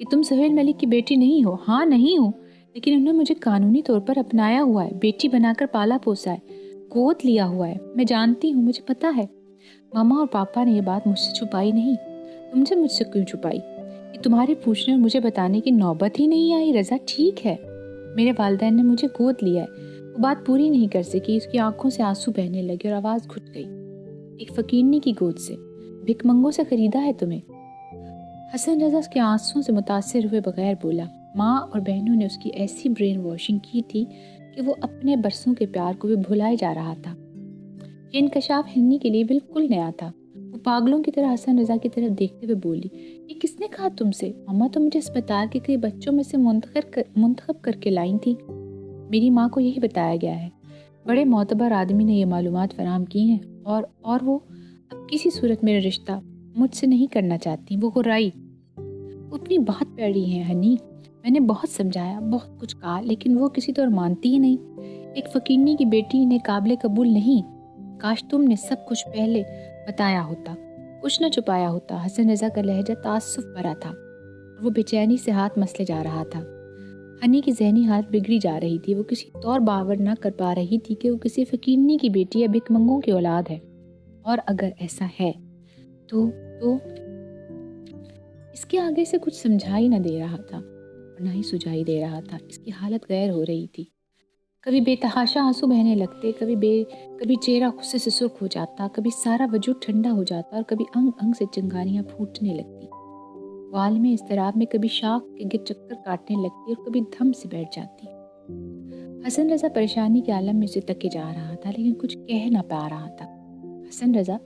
کہ تم سہیل ملک کی بیٹی نہیں ہو؟ ہاں نہیں ہوں، لیکن انہوں نے مجھے قانونی طور پر اپنایا ہوا ہے، بیٹی بنا کر پالا پوسا ہے، گود لیا ہوا ہے۔ میں جانتی ہوں، مجھے پتا ہے۔ ماما اور پاپا نے یہ بات مجھ سے چھپائی نہیں۔ تم سے مجھ سے کیوں چھپائی؟ یہ تمہارے پوچھنے اور مجھے بتانے کی نوبت ہی نہیں آئی۔ رضا ٹھیک ہے، میرے والدین نے مجھے گود لیا ہے۔ وہ بات پوری نہیں کر سکی، اس کی آنکھوں سے آنسو بہنے لگے اور آواز گھٹ گئی۔ ایک فقیرنی کی گود سے، بھک منگوں سے خریدا ہے تمہیں؟ حسن رضا اس کے آنسوؤں سے متاثر ہوئے بغیر بولا۔ ماں اور بہنوں نے اس کی ایسی برین واشنگ کی تھی کہ وہ اپنے برسوں کے پیار کو بھی بھلائے جا رہا تھا۔ یہ انکشاف ہنی کے لیے بالکل نیا تھا۔ وہ پاگلوں کی طرح حسن رضا کی طرف دیکھتے ہوئے بولی، یہ کس نے کہا تم سے؟ ماما تو مجھے اسپتال کے کئی بچوں میں سے منتخب کر کے لائی تھی۔ میری ماں کو یہی بتایا گیا ہے۔ بڑے معتبر آدمی نے یہ معلومات فراہم کی ہیں اور وہ اب کسی صورت میرا رشتہ مجھ سے نہیں کرنا چاہتی۔ وہ غرائی اپنی بات پیڑی ہیں ہنی۔ میں نے بہت سمجھایا، بہت کچھ کہا، لیکن وہ کسی طور مانتی ہی نہیں۔ ایک فقیرنی کی بیٹی انہیں قابل قبول نہیں۔ کاش تم نے سب کچھ پہلے بتایا ہوتا، کچھ نہ چھپایا ہوتا۔ حسن رضا کا لہجہ تعصب بھرا تھا اور وہ بے چینی سے ہاتھ مسلے جا رہا تھا۔ ہنی کی ذہنی حالت بگڑی جا رہی تھی۔ وہ کسی طور باور نہ کر پا رہی تھی کہ وہ کسی فقیرنی کی بیٹی یا بھک منگوں کی اولاد ہے، اور اگر ایسا ہے تو اس کے آگے سے کچھ سمجھائی نہ دے رہا تھا اور نہ ہی سجائی دے رہا تھا۔ اس کی حالت غیر ہو رہی تھی۔ کبھی بے تحاشا آنسو بہنے لگتے، کبھی چہرہ غصے سے سرخ ہو جاتا، کبھی سارا وجود ٹھنڈا ہو جاتا اور کبھی انگ انگ سے چنگاریاں پھوٹنے لگتی۔ وہ عالم اضطراب میں کبھی شاخ کے گر چکر کاٹنے لگتی اور کبھی دھم سے بیٹھ جاتی۔ حسن رضا پریشانی کے عالم میں اسے تکے جا رہا تھا، لیکن کچھ کہہ نہ پا رہا تھا۔ حسن رضا،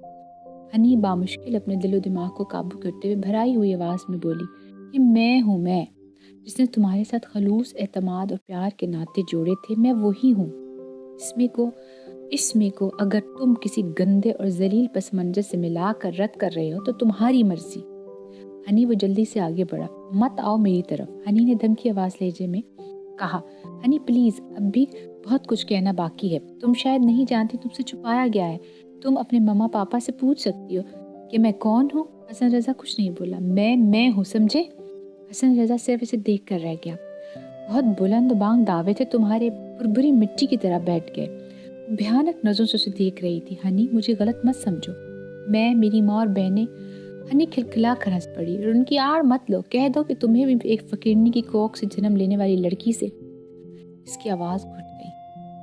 ہنی بامشکل اپنے دل و دماغ کو قابو کرتے ہوئے بھرائی ہوئی آواز میں بولی، یہ میں ہوں، میں جس نے تمہارے ساتھ خلوص اعتماد اور پیار کے ناطے جوڑے تھے، میں وہی ہوں۔ اس میں کو اگر تم کسی گندے اور ذلیل پس منظر سے ملا کر رد کر رہے ہو تو تمہاری مرضی۔ ہنی وہ جلدی سے آگے بڑھا۔ مت آؤ میری طرف، ہنی نے دھمکی آواز لہجے میں کہا۔ ہنی پلیز، اب بھی بہت کچھ کہنا باقی ہے۔ تم شاید نہیں جانتی، تم سے چھپایا گیا ہے۔ تم اپنے ماما پاپا سے پوچھ سکتی ہو کہ میں کون ہوں۔ حسن رضا کچھ نہیں بولا۔ میں ہوں، سمجھے؟ حسن رضا صرف اسے دیکھ کر رہ گیا۔ بہت بلند بانگ دعوے تھے تمہارے، بربری مٹی کی طرح بیٹھ گئے۔ بھیانک نظروں سے اسے دیکھ رہی تھی۔ ہنی مجھے غلط مت سمجھو، میری ماں اور بہنیں۔ ہنی کھلکھلا کر ہنس پڑی۔ اور ان کی آڑ مت لو، کہہ دو کہ تمہیں بھی ایک فقیرنی کی کوکھ سے جنم لینے والی لڑکی سے۔ اس کی آواز گھٹ گئی۔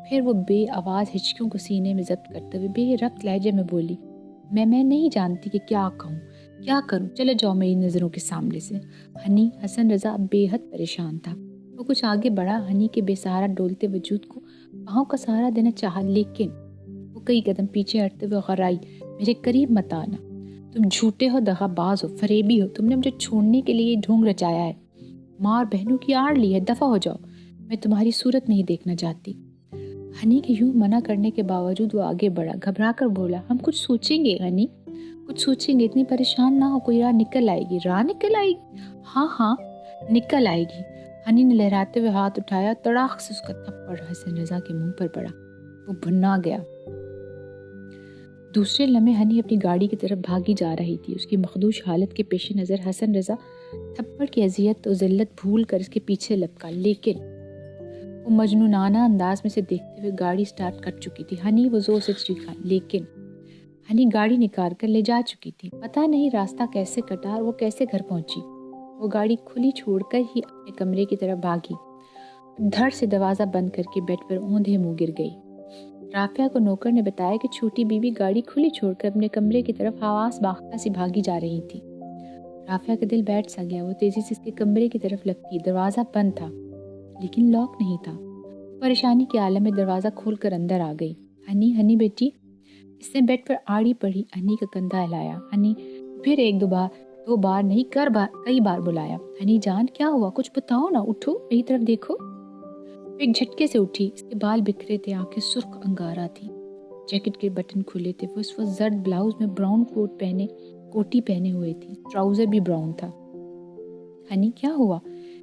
پھر وہ بے آواز ہچکیوں کو سینے میں ضبط کرتے ہوئے بے ربط لہجے میں بولی، میں نہیں جانتی کہ کیا کہوں، کیا کروں، چلے جاؤ میری نظروں کے سامنے سے۔ ہنی، حسن رضا بے حد پریشان تھا۔ وہ کچھ آگے بڑھا، ہنی کے بے سہارا ڈولتے وجود کو پاؤں کا سہارا دینا چاہا، لیکن وہ کئی قدم پیچھے ہٹتے ہوئے غرائی، میرے قریب مت آنا، تم جھوٹے ہو، دغا باز ہو، فریبی ہو، تم نے مجھے چھوڑنے کے لیے یہ ڈھونگ رچایا ہے، ماں اور بہنوں کی آڑ لی ہے، دفع ہو جاؤ، میں تمہاری صورت نہیں دیکھنا چاہتی۔ ہنی کے یوں منع کرنے کے باوجود وہ آگے بڑھا، گھبرا کر بولا، ہم کچھ سوچیں گے ہنی، کچھ سوچیں گے، اتنی پریشان نہ ہو، کوئی راہ نکل آئے گی۔ راہ نکل آئے گی؟ ہاں نکل آئے گی۔ ہنی نے لہراتے ہوئے ہاتھ اٹھایا، تڑاک سے اس کا تھپڑ حسن رضا کے منہ پر پڑا۔ وہ بھنا گیا۔ دوسرے لمحے ہنی اپنی گاڑی کی طرف بھاگی جا رہی تھی۔ اس کی مخدوش حالت کے پیش نظر حسن رضا تھپڑ کی اذیت و ذلت بھول کر اس کے پیچھے لپکا، لیکن وہ مجنونانہ انداز میں سے دیکھتے ہوئے گاڑی سٹارٹ کر چکی تھی۔ ہنی وہ زور سے چیخا، لیکن ہنی گاڑی نکال کر لے جا چکی تھی۔ پتہ نہیں راستہ کیسے کٹا اور وہ کیسے گھر پہنچی۔ وہ گاڑی کھلی چھوڑ کر ہی اپنے کمرے کی طرف بھاگی، دھڑ سے دروازہ بند کر کے بیڈ پر اوندھے منہ گر گئی۔ رافعہ کو نوکر نے بتایا کہ چھوٹی بیوی گاڑی کھلی چھوڑ کر اپنے کمرے کی طرف حواس باختہ سی بھاگی جا رہی تھی۔ رافعہ کا دل بیٹھ سا گیا۔ وہ تیزی سے اس کے کمرے کی طرف لپکی۔ دروازہ بند تھا، لیکن لاک نہیں تھا۔ پریشانی کے عالم میں دروازہ کھول کر اندر آ گئی۔ ہنی بیٹی۔ اس نے بیڈ پر آڑی پڑی ہنی کا کندھا ہلایا۔ ہنی پھر ایک دو بار نہیں کئی بار بلایا، ہنی جان کیا ہوا، کچھ بتاؤ نا، اٹھو، میری طرف دیکھو۔ ایک جھٹکے سے اٹھی۔ اس کے بال بکھرے تھے، آنکھیں سرخ انگارہ تھی، جیکٹ کے بٹن کھلے تھے۔ وہ اس وقت زرد بلاؤز میں براؤن کوٹی پہنے ہوئے تھی، ٹراؤزر بھی براؤن تھا۔ ہنی کیا ہوا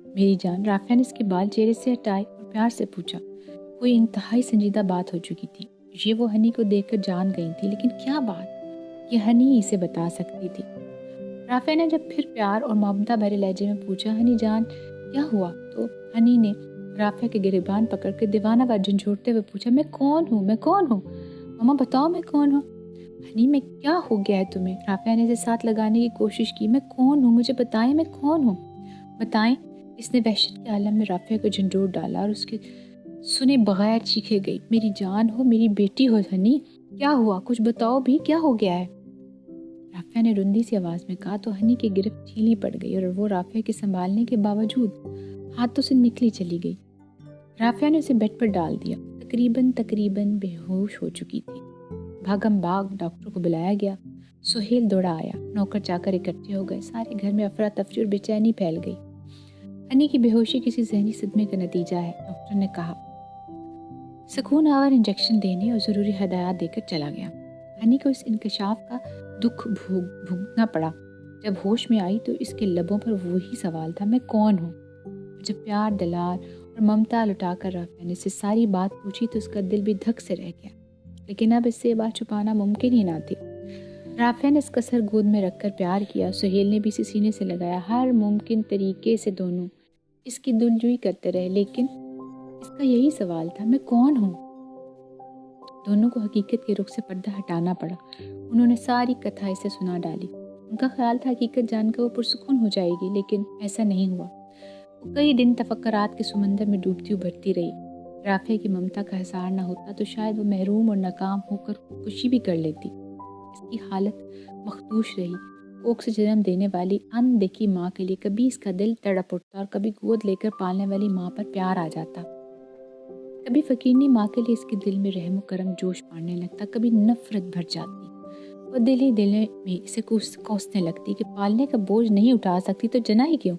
میری جان؟ رافعہ نے اس کے بال چہرے سے ہٹائے اور پیار سے پوچھا۔ کوئی انتہائی سنجیدہ بات ہو چکی تھی۔ یہ وہ ہنی کو دیکھ کر جان گئی تھی، لیکن کیا بات؟ یہ ہنی ہی اسے بتا سکتی تھی۔ رافع نے جب پھر پیار اور محبت بھرے لہجے میں پوچھا ہنی جان کیا ہوا، تو ہنی نے رافع کے گریبان پکڑ کے دیوانہ وار جھنجھوڑتے ہوئے پوچھا میں کون ہوں، میں کون ہوں، ماما بتاؤ میں کون ہوں۔ ہنی میں کیا ہو گیا ہے تمہیں؟ رافع نے اسے ساتھ لگانے کی کوشش کی۔ میں کون ہوں، مجھے بتائیں میں کون ہوں، بتائیں۔ اس نے وحشت کے عالم میں رافع کو جھنجھوڑ ڈالا اور اس کے سنے بغیر چیخے گئی میری جان ہو، میری بیٹی ہو ہنی، کیا ہوا، کچھ بتاؤ بھی، کیا ہو گیا ہے؟ رافع نے رندی سی آواز میں کہا تو ہنی کی گرفت ڈھیلی پڑ گئی اور وہ رافع کے سنبھالنے کے باوجود ہاتھوں سے نکلی چلی گئی۔ رافع نے اسے بیڈ پر ڈال دیا، تقریباً بے ہوش ہو چکی تھی۔ بھاگم بھاگ ڈاکٹر کو بلایا گیا، سہیل دوڑا آیا، نوکر چاکر اکٹھے ہو گئے، سارے گھر میں افراتفری اور بے چینی پھیل گئی۔ ہنی کی بے ہوشی کسی ذہنی صدمے کا نتیجہ ہے، ڈاکٹر نے کہا۔ سکون آور انجیکشن دینے اور ضروری ہدایات دے کر چلا گیا۔ ہنی کو اس انکشاف کا دکھ بھوگنا پڑا۔ جب ہوش میں آئی تو اس کے لبوں پر وہی سوال تھا میں کون ہوں؟ جب پیار دلال اور ممتا لٹا کر رافع نے اس سے ساری بات پوچھی تو اس کا دل بھی دھک سے رہ گیا، لیکن اب اس سے یہ بات چھپانا ممکن ہی نہ تھی۔ رافع نے اس کا سر گود میں رکھ کر پیار کیا، سہیل نے بھی اسے سینے سے لگایا، ہر ممکن طریقے سے دونوں اس کی دلجوئی کرتے رہے، لیکن اس کا یہی سوال تھا میں کون ہوں؟ دونوں کو حقیقت کے رخ سے پردہ ہٹانا پڑا۔ انہوں نے ساری کتھا اسے سنا ڈالی۔ ان کا خیال تھا حقیقت جان کر وہ پرسکون ہو جائے گی، لیکن ایسا نہیں ہوا۔ وہ کئی دن تفکرات کے سمندر میں ڈوبتی ابھرتی رہی۔ رافع کی ممتا کا حصار نہ ہوتا تو شاید وہ محروم اور ناکام ہو کر خودکشی بھی کر لیتی۔ اس کی حالت مخدوش رہی۔ کوکھ سے جنم دینے والی ان دیکھی ماں کے لیے کبھی اس کا دل تڑپ اٹھتا اور کبھی گود لے کر پالنے والی ماں پر پیار آ جاتا۔ کبھی فقیرنی ماں کے لیے اس کے دل میں رحم و کرم جوش پانے لگتا، کبھی نفرت بھر جاتی۔ وہ دل ہی دل میں اسے کوسنے لگتی کہ پالنے کا بوجھ نہیں اٹھا سکتی تو جنا ہی کیوں۔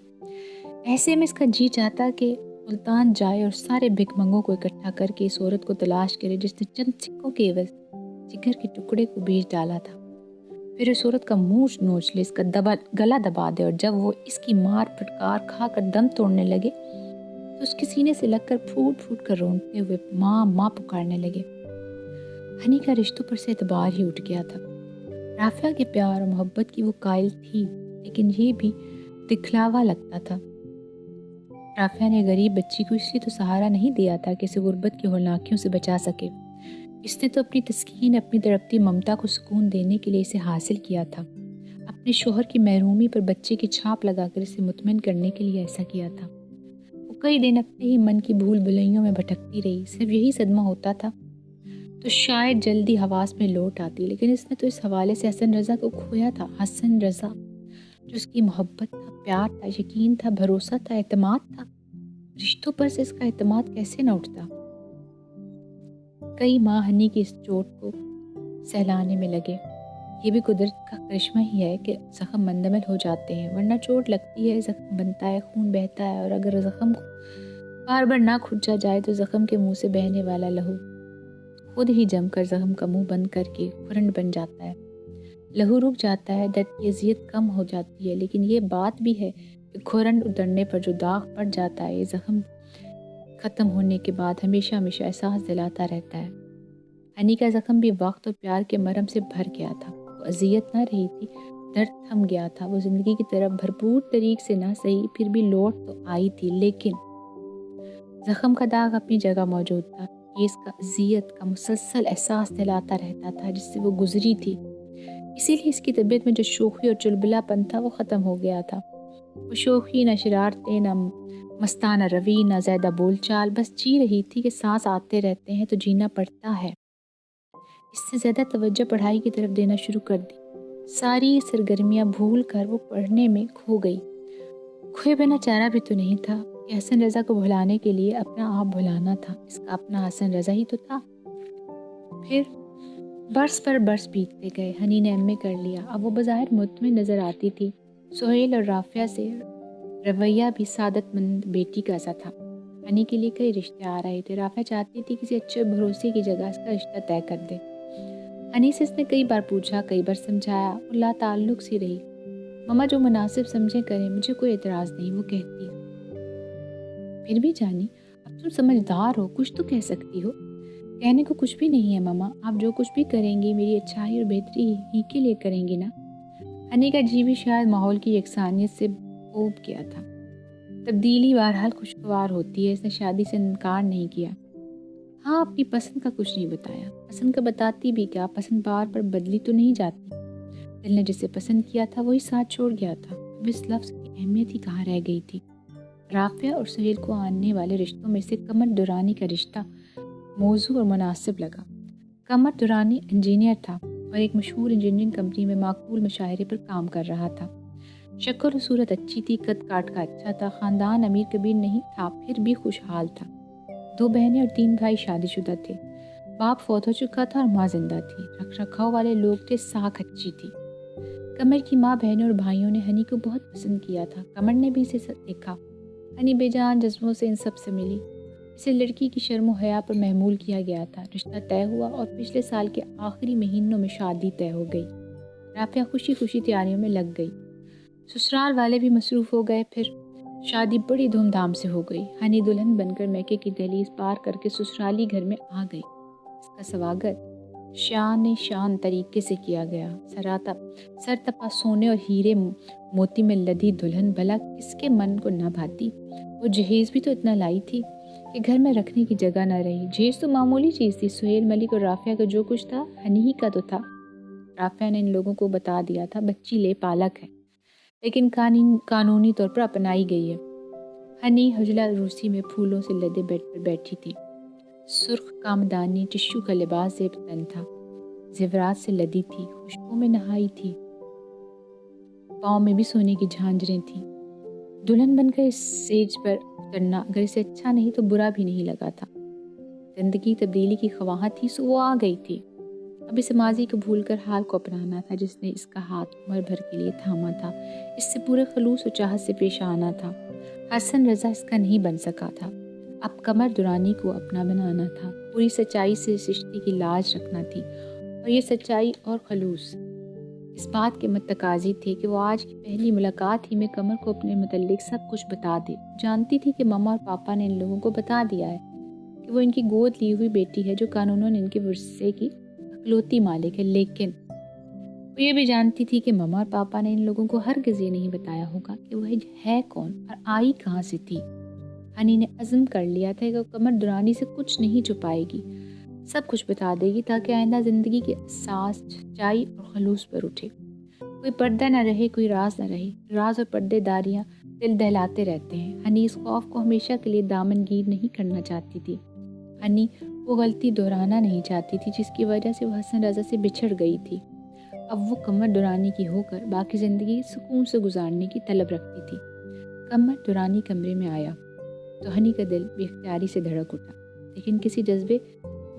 ایسے میں اس کا جی چاہتا کہ ملتان جائے اور سارے بھک منگوں کو اکٹھا کر کے اس عورت کو تلاش کرے جس نے چند سکوں کے عوض جگر کے ٹکڑے کو بیچ ڈالا تھا، پھر اس عورت کا منہ نوچ لے، اس کا گلا دبا دے، اور جب وہ اس کی مار پھٹکار کھا کر دم توڑنے لگے تو اس کے سینے سے لگ کر پھوٹ پھوٹ کر روندتے ہوئے ماں ماں پکارنے لگے۔ ہنی کا رشتوں پر سے اعتبار ہی اٹھ گیا تھا۔ رافع کے پیار اور محبت کی وہ قائل تھی، لیکن یہ بھی دکھلاوا لگتا تھا۔ رافع نے غریب بچی کو اس لیے تو سہارا نہیں دیا تھا کہ اسے غربت کی ہولناکیوں سے بچا سکے، اس نے تو اپنی تسکین، اپنی تڑپتی ممتا کو سکون دینے کے لیے اسے حاصل کیا تھا، اپنے شوہر کی محرومی پر بچے کی چھاپ لگا کر اسے مطمئن کرنے کے لیے ایسا کیا تھا۔ وہ کئی دن اپنے ہی من کی بھول بھلائیوں میں بھٹکتی رہی، صرف یہی صدمہ ہوتا تھا تو شاید جلدی حواس میں لوٹ آتی، لیکن اس نے تو اس حوالے سے حسن رضا کو کھویا تھا۔ حسن رضا جو اس کی محبت تھا، پیار تھا، یقین تھا، بھروسہ تھا، اعتماد تھا۔ رشتوں پر سے اس کا اعتماد کیسے نہ اٹھتا؟ کئی ماہ ہنی کی اس چوٹ کو سہلانے میں لگے۔ یہ بھی قدرت کا کرشمہ ہی ہے کہ زخم مندمل ہو جاتے ہیں، ورنہ چوٹ لگتی ہے، زخم بنتا ہے، خون بہتا ہے، اور اگر زخم کو بار بار نہ کھجا جائے تو زخم کے منہ سے بہنے والا لہو خود ہی جم کر زخم کا منہ بند کر کے کھرنڈ بن جاتا ہے۔ لہو رک جاتا ہے، درد کی اذیت کم ہو جاتی ہے، لیکن یہ بات بھی ہے کہ کھرنڈ اترنے پر جو داغ پڑ جاتا ہے، یہ زخم ختم ہونے کے بعد ہمیشہ ہمیشہ احساس دلاتا رہتا ہے۔ ہنی کا زخم بھی وقت اور پیار کے مرہم سے بھر گیا تھا۔ وہ اذیت نہ رہی تھی، درد تھم گیا تھا۔ وہ زندگی کی طرف بھرپور طریق سے نہ صحیح پھر بھی لوٹ تو آئی تھی، لیکن زخم کا داغ اپنی جگہ موجود تھا۔ یہ اس کا اذیت کا مسلسل احساس دلاتا رہتا تھا جس سے وہ گزری تھی۔ اسی لیے اس کی طبیعت میں جو شوخی اور چلبلا پن تھا وہ ختم ہو گیا تھا۔ وہ شوخی نہ شرارتیں، نہ مستانہ روی، نہ زیادہ بول چال، بس جی رہی تھی کہ سانس آتے رہتے ہیں تو جینا پڑتا ہے۔ اس سے زیادہ توجہ پڑھائی کی طرف دینا شروع کر دی۔ ساری سرگرمیاں بھول کر وہ پڑھنے میں کھو گئی۔ کھوئے بنا چارہ بھی تو نہیں تھا کہ حسن رضا کو بھلانے کے لیے اپنا آپ بھلانا تھا۔ اس کا اپنا حسن رضا ہی تو تھا۔ پھر برس پر برس بیتتے گئے۔ ہنی نے ایم اے کر لیا، اب وہ بظاہر مطمئن نظر آتی تھی۔ سہیل اور رافع سے رویہ بھی سعادت مند بیٹی کا سا تھا۔ ہنی کے لیے کئی رشتے آ رہے تھے۔ رافع چاہتی تھی کسی اچھے بھروسے کی جگہ اس کا رشتہ طے کر دے۔ ہنی سے اس نے کئی بار پوچھا، کئی بار سمجھایا، اور لا تعلق سی رہی۔ ماما جو مناسب سمجھے کریں، مجھے کوئی اعتراض نہیں، وہ کہتی۔ پھر بھی جانی اب تم سمجھدار ہو، کچھ تو کہہ سکتی ہو۔ کہنے کو کچھ بھی نہیں ہے ماما، آپ جو کچھ بھی کریں گی میری اچھائی اور بہتری ہی کے لیے کریں گی نا۔ ہنی کا جی بھی شاید ماحول کی یکسانیت سے اوب گیا تھا۔ تبدیلی بہرحال خوشگوار ہوتی ہے، اس نے شادی سے انکار نہیں کیا۔ ہاں، اپنی پسند کا کچھ نہیں بتایا۔ پسند کا بتاتی بھی کیا، پسند بار پر بدلی تو نہیں جاتی۔ دل نے جسے پسند کیا تھا وہی ساتھ چھوڑ گیا تھا، اب اس لفظ کی اہمیت ہی کہاں رہ گئی تھی۔ رافعہ اور سہیل کو آنے والے رشتوں میں سے قمر دورانی کا رشتہ موزوں اور مناسب لگا۔ قمر دورانی انجینئر تھا اور ایک مشہور انجینئرنگ کمپنی میں معقول مشاہرے پر کام کر رہا تھا۔ شکل و صورت اچھی تھی، قد کاٹ کا اچھا تھا، خاندان امیر کبیر نہیں تھا پھر بھی خوشحال تھا۔ 2 بہنیں اور 3 بھائی شادی شدہ تھے۔ باپ فوت ہو چکا تھا اور ماں زندہ تھی۔ رکھ رکھاؤ والے لوگ تھے، ساکھ اچھی تھی۔ قمر کی ماں، بہنوں اور بھائیوں نے ہنی کو بہت پسند کیا تھا۔ قمر نے بھی اسے دیکھا۔ ہنی بے جان جذبوں سے ان سب سے ملی۔ اسے لڑکی کی شرم و حیا پر محمول کیا گیا تھا۔ رشتہ طے ہوا اور پچھلے سال کے آخری مہینوں میں شادی طے ہو گئی۔ رافعہ خوشی خوشی تیاریوں میں لگ گئی۔ سسرال والے بھی مصروف ہو گئے، پھر شادی بڑی دھوم دھام سے ہو گئی۔ ہنی دلہن بن کر میکے کی دہلیز پار کر کے سسرالی گھر میں آ گئی۔ اس کا سواگت شان طریقے سے کیا گیا۔ سر تپا سونے اور ہیرے موتی میں لدی دلہن بھلا کس کے من کو نہ بھاتی۔ وہ جہیز بھی تو اتنا لائی تھی کہ گھر میں رکھنے کی جگہ نہ رہی۔ جہیز تو معمولی چیز تھی، سہیل ملک اور رافعہ کا جو کچھ تھا ہنی ہی کا تو تھا۔ رافعہ نے ان لوگوں کو بتا دیا تھا بچی لے پالک ہے، لیکن قانونی طور پر اپنائی گئی ہے۔ ہنی حجلہ روسی میں پھولوں سے لدے بیڈ پر بیٹھی تھی۔ سرخ کامدانی ٹشو کا لباس زیب تن تھا، زیورات سے لدی تھی، خوشبو میں نہائی تھی، پاؤں میں بھی سونے کی جھانجریں تھیں۔ دلہن بن کر اس سیج پر اترنا اگر اسے اچھا نہیں تو برا بھی نہیں لگا تھا۔ زندگی تبدیلی کی خواہاں تھی سو وہ آ گئی تھی۔ اب اس ماضی کو بھول کر حال کو اپنانا تھا جس نے اس کا ہاتھ عمر بھر کے لیے تھاما تھا۔ اس سے پورے خلوص و چاہت سے پیش آنا تھا۔ حسن رضا اس کا نہیں بن سکا تھا۔ اب قمر دورانی کو اپنا بنانا تھا، پوری سچائی سے اس رشتے کی لاج رکھنا تھی، اور یہ سچائی اور خلوص اس بات کے متقاضی تھے کہ وہ آج کی پہلی ملاقات ہی میں قمر کو اپنے متعلق سب کچھ بتا دے۔ جانتی تھی کہ ماما اور پاپا نے ان لوگوں کو بتا دیا ہے کہ وہ ان کی گود لی ہوئی بیٹی ہے جو قانوناً ان کے ورثے کی اکلوتی مالک ہے، لیکن وہ یہ بھی جانتی تھی کہ ماما اور پاپا نے ان لوگوں کو ہرگز یہ نہیں بتایا ہوگا کہ وہ ہے کون اور آئی کہاں سے تھی۔ ہنی نے عزم کر لیا تھا کہ وہ قمر دورانی سے کچھ نہیں چھپائے گی، سب کچھ بتا دے گی تاکہ آئندہ زندگی کی اساس سچائی اور خلوص پر اٹھے۔ کوئی پردہ نہ رہے، کوئی راز نہ رہے۔ راز اور پردے داریاں دل دہلاتے رہتے ہیں۔ ہنی اس خوف کو ہمیشہ کے لیے دامن گیر نہیں کرنا چاہتی تھی۔ ہنی وہ غلطی دہرانا نہیں چاہتی تھی جس کی وجہ سے وہ حسن رضا سے بچھڑ گئی تھی۔ اب وہ قمر دورانی کی ہو کر باقی زندگی سکون سے گزارنے کی طلب رکھتی تھی۔ قمر دورانی کمرے میں آیا تو ہنی کا دل بے اختیاری سے دھڑک اٹھا، لیکن کسی جذبے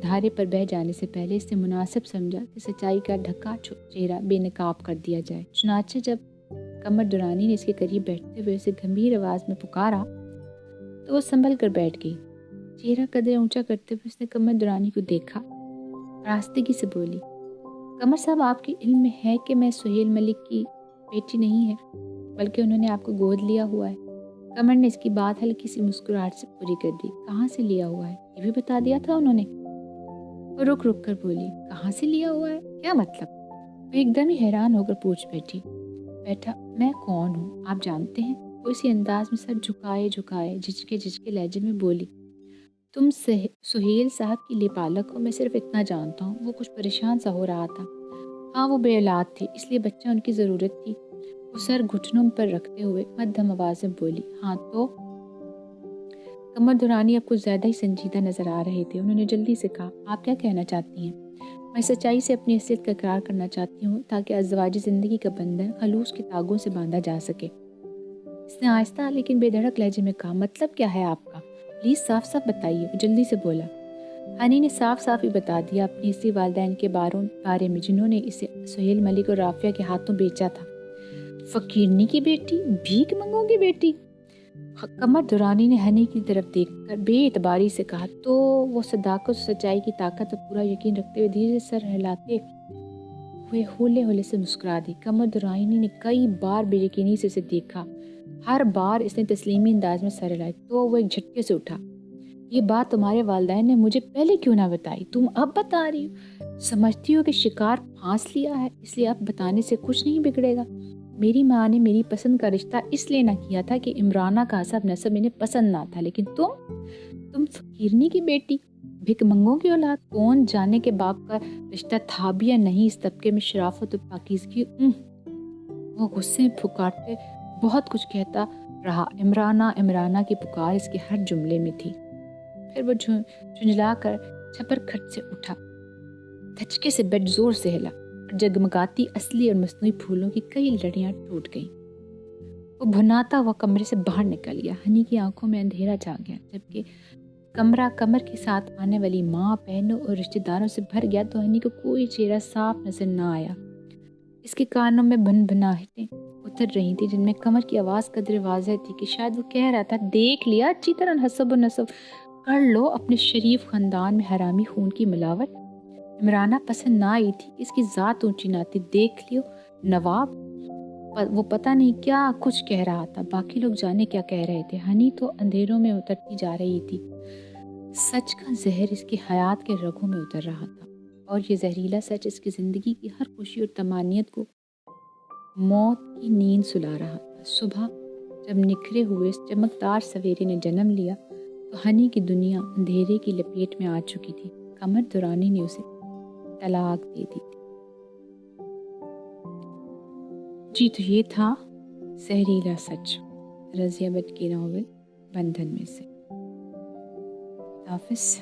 دھارے پر بہہ جانے سے پہلے اس نے مناسب سمجھا کہ سچائی کا ڈھکا چہرہ بے نقاب کر دیا جائے۔ چنانچہ جب قمر دورانی نے اس کے قریب بیٹھتے ہوئے اسے گمبھیر آواز میں پکارا تو وہ سنبھل کر بیٹھ گئی۔ چہرہ قدرے اونچا کرتے ہوئے اس نے قمر دورانی کو دیکھا، راستگی سے بولی، قمر صاحب آپ کے علم میں ہے کہ میں سہیل ملک کی بیٹی نہیں ہے، بلکہ انہوں نے آپ کو گود لیا ہوا ہے۔ قمر نے اس کی بات ہلکی سی مسکراہٹ سے پوری کر دی۔ کہاں سے لیا ہوا ہے یہ بھی بتا دیا تھا انہوں نے؟ وہ رک رک کر بولی، کہاں سے لیا ہوا ہے کیا مطلب؟ وہ ایک دم ہی حیران ہو کر پوچھ بیٹھا میں کون ہوں آپ جانتے ہیں؟ وہ اسی انداز میں سر جھکائے جھجکے لہجے میں بولی، تم سہیل صاحب کی لیپالک ہو، میں صرف اتنا جانتا ہوں۔ وہ کچھ پریشان سا ہو رہا تھا۔ ہاں وہ بے اولاد تھے اس لیے بچہ ان کی ضرورت تھی۔ وہ سر گھٹنوں پر رکھتے ہوئے مدھم آواز میں بولی، ہاں تو؟ قمر دورانی اب کچھ زیادہ ہی سنجیدہ نظر آ رہے تھے۔ انہوں نے جلدی سے کہا، آپ کیا کہنا چاہتی ہیں؟ میں سچائی سے اپنی حیثیت کا اقرار کرنا چاہتی ہوں تاکہ ازدواجی زندگی کا بندھن خلوص کے تاگوں سے باندھا جا سکے۔ اس نے آہستہ لیکن بے دھڑک لہجے میں کہا، مطلب کیا ہے آپ کا؟ پلیز صاف صاف بتائیے۔ وہ جلدی سے بولا۔ ہنی نے صاف صاف ہی بتا دیا اپنی اسی والدین کے بارے میں جنہوں نے اسے سہیل ملک اور رافعہ کے ہاتھوں بیچا تھا۔ فقیرنی کی بیٹی، بھیک منگوں کی بیٹی؟ قمر دورانی نے ہنی کی طرف دیکھ کر بے اعتباری سے کہا، تو وہ صداقت و سچائی کی طاقت پر پورا یقین رکھتے ہوئے دھیرے سے سر ہلاتے ہوئے ہولے ہولے سے مسکرا دی۔ قمر دورانی نے کئی بار بے یقینی سے اسے دیکھا، ہر بار اس نے تسلیمی انداز میں سر ہلایا تو وہ ایک جھٹکے سے اٹھا۔ یہ بات تمہارے والدین نے مجھے پہلے کیوں نہ بتائی؟ تم اب بتا رہی ہو؟ سمجھتی ہو کہ شکار پھانس لیا ہے اس لیے اب بتانے سے کچھ نہیں بگڑے گا؟ میری ماں نے میری پسند کا رشتہ اس لیے نہ کیا تھا کہ عمرانہ کا حسب نسب انہیں پسند نہ تھا، لیکن تم فقیرنی کی بیٹی، بھک منگوں کی اولاد، کون جانے کے باپ کا رشتہ تھا بھی یا نہیں، اس طبقے میں شرافت و پاکیزگی۔ وہ غصے میں پھکارتے بہت کچھ کہتا رہا، عمرانہ عمرانہ کی پکار اس کے ہر جملے میں تھی۔ پھر وہ جھنجلا کر چھپر کھٹ سے اٹھا، دھچکے سے بیڈ زور سے ہلا اور جگمگاتی اصلی اور مصنوعی پھولوں کی کئی لڑیاں ٹوٹ گئیں۔ وہ بھناتا ہوا کمرے سے باہر نکل گیا۔ ہنی کی آنکھوں میں اندھیرا چھا گیا، جبکہ کمرہ کمر کے ساتھ آنے والی ماں، بہنوں اور رشتہ داروں سے بھر گیا تو ہنی کو کوئی چہرہ صاف نظر نہ آیا۔ اس کے کانوں میں بھنبھناہٹیں اتر رہی تھی جن میں کمر کی آواز قدر واضح تھی کہ شاید وہ کہہ رہا تھا، دیکھ لیا اچھی طرح حسب و نسب کر لو، اپنے شریف خاندان میں حرامی خون کی ملاوٹ عمرانہ پسند نہ آئی تھی، اس کی ذات اونچی نہ تھی، دیکھ لیو نواب۔ وہ پتہ نہیں کیا کچھ کہہ رہا تھا، باقی لوگ جانے کیا کہہ رہے تھے۔ ہنی تو اندھیروں میں اترتی جا رہی تھی، سچ کا زہر اس کی حیات کے رگوں میں اتر رہا تھا، اور یہ زہریلا سچ اس کی زندگی کی ہر خوشی اور طمانینت کو موت کی نیند سلا رہا تھا۔ صبح جب نکھرے ہوئے اس چمکدار سویرے نے جنم لیا تو ہنی کی دنیا اندھیرے کی لپیٹ میں آ چکی تھی۔ قمر دورانی نے اسے طلاق دے دی تھی۔ جی تو یہ تھا زہریلا سچ، رضیہ بٹ کی ناول بندھن میں سے۔ حافظ۔